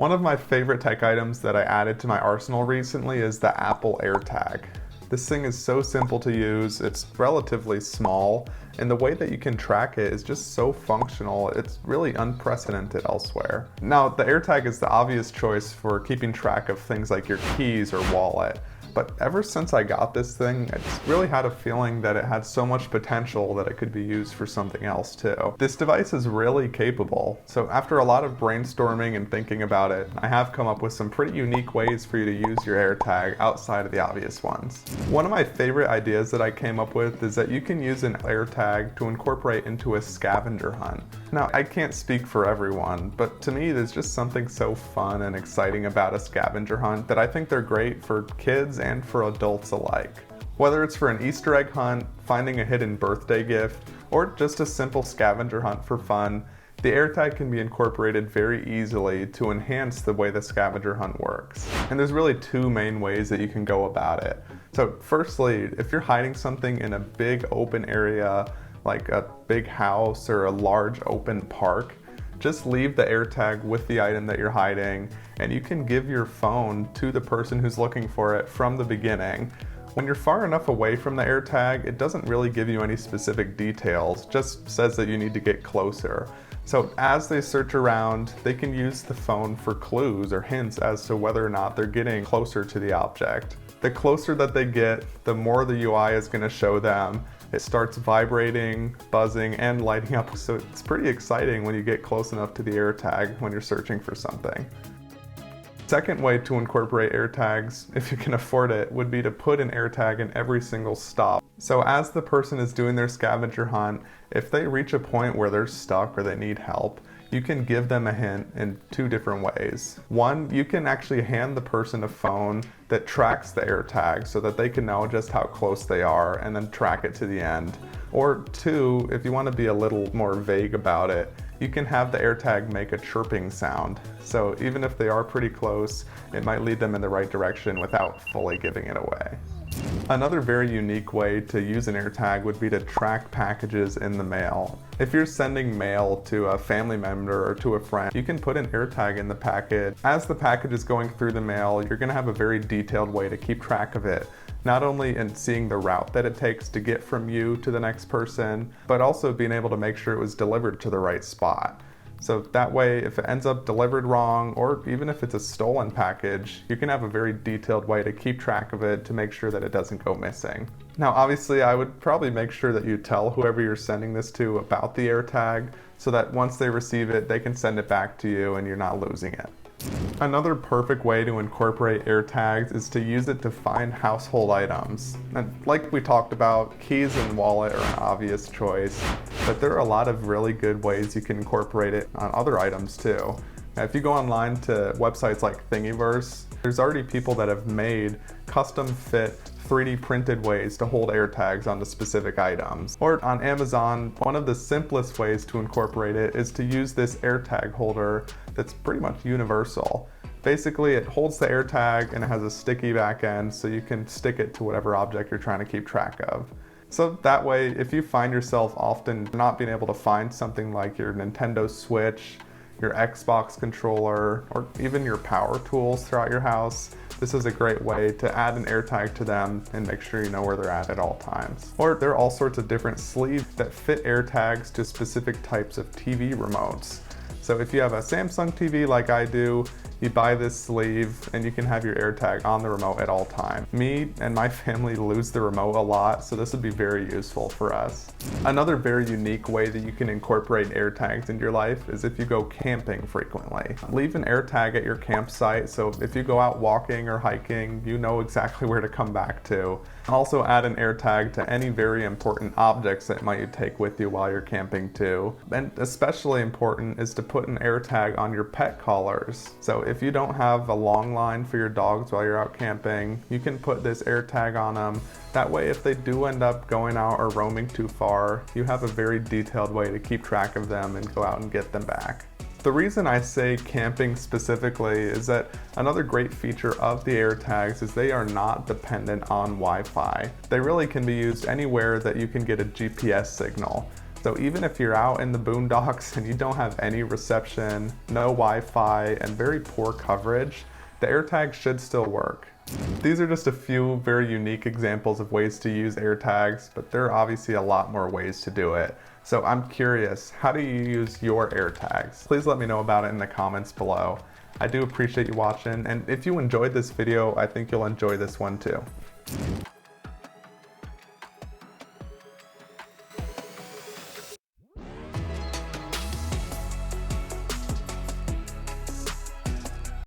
One of my favorite tech items that I added to my arsenal recently is the Apple AirTag. This thing is so simple to use, it's relatively small, and the way that you can track it is just so functional, it's really unprecedented elsewhere. Now, the AirTag is the obvious choice for keeping track of things like your keys or wallet. But ever since I got this thing, I just really had a feeling that it had so much potential that it could be used for something else too. This device is really capable, so after a lot of brainstorming and thinking about it, I have come up with some pretty unique ways for you to use your AirTag outside of the obvious ones. One of my favorite ideas that I came up with is that you can use an AirTag to incorporate into a scavenger hunt. Now, I can't speak for everyone, but to me there's just something so fun and exciting about a scavenger hunt that I think they're great for kids and for adults alike. Whether it's for an Easter egg hunt, finding a hidden birthday gift, or just a simple scavenger hunt for fun, the AirTag can be incorporated very easily to enhance the way the scavenger hunt works. And there's really two main ways that you can go about it. So firstly, if you're hiding something in a big open area, like a big house or a large open park, just leave the AirTag with the item that you're hiding, and you can give your phone to the person who's looking for it from the beginning. When you're far enough away from the AirTag, it doesn't really give you any specific details, just says that you need to get closer. So as they search around, they can use the phone for clues or hints as to whether or not they're getting closer to the object. The closer that they get, the more the UI is going to show them. It starts vibrating, buzzing, and lighting up, so it's pretty exciting when you get close enough to the AirTag when you're searching for something. Second way to incorporate AirTags, if you can afford it, would be to put an AirTag in every single stop. So as the person is doing their scavenger hunt, if they reach a point where they're stuck or they need help, you can give them a hint in two different ways. One, you can actually hand the person a phone that tracks the AirTag so that they can know just how close they are and then track it to the end. Or two, if you want to be a little more vague about it, you can have the AirTag make a chirping sound. So even if they are pretty close, it might lead them in the right direction without fully giving it away. Another very unique way to use an AirTag would be to track packages in the mail. If you're sending mail to a family member or to a friend, you can put an AirTag in the packet. As the package is going through the mail, you're going to have a very detailed way to keep track of it. Not only in seeing the route that it takes to get from you to the next person, but also being able to make sure it was delivered to the right spot. So that way, if it ends up delivered wrong, or even if it's a stolen package, you can have a very detailed way to keep track of it to make sure that it doesn't go missing. Now, obviously, I would probably make sure that you tell whoever you're sending this to about the AirTag, so that once they receive it, they can send it back to you and you're not losing it. Another perfect way to incorporate AirTags is to use it to find household items. And like we talked about, keys and wallet are an obvious choice, but there are a lot of really good ways you can incorporate it on other items too. Now, if you go online to websites like Thingiverse, there's already people that have made custom fit 3D printed ways to hold AirTags onto specific items. Or on Amazon, one of the simplest ways to incorporate it is to use this AirTag holder that's pretty much universal. Basically, it holds the AirTag and it has a sticky back end so you can stick it to whatever object you're trying to keep track of. So that way, if you find yourself often not being able to find something like your Nintendo Switch, your Xbox controller, or even your power tools throughout your house, this is a great way to add an AirTag to them and make sure you know where they're at all times. Or there are all sorts of different sleeves that fit AirTags to specific types of TV remotes. So if you have a Samsung TV like I do, you buy this sleeve and you can have your AirTag on the remote at all times. Me and my family lose the remote a lot, so this would be very useful for us. Another very unique way that you can incorporate AirTags into your life is if you go camping frequently. Leave an AirTag at your campsite, so if you go out walking or hiking, you know exactly where to come back to. Also add an AirTag to any very important objects that might take with you while you're camping too. And especially important is to put an AirTag on your pet collars. So if you don't have a long line for your dogs while you're out camping, you can put this AirTag on them. That way, if they do end up going out or roaming too far, you have a very detailed way to keep track of them and go out and get them back. The reason I say camping specifically is that another great feature of the AirTags is they are not dependent on Wi-Fi. They really can be used anywhere that you can get a GPS signal. So even if you're out in the boondocks and you don't have any reception, no Wi-Fi, and very poor coverage, the AirTags should still work. These are just a few very unique examples of ways to use AirTags, but there are obviously a lot more ways to do it. So I'm curious, how do you use your AirTags? Please let me know about it in the comments below. I do appreciate you watching, and if you enjoyed this video, I think you'll enjoy this one too.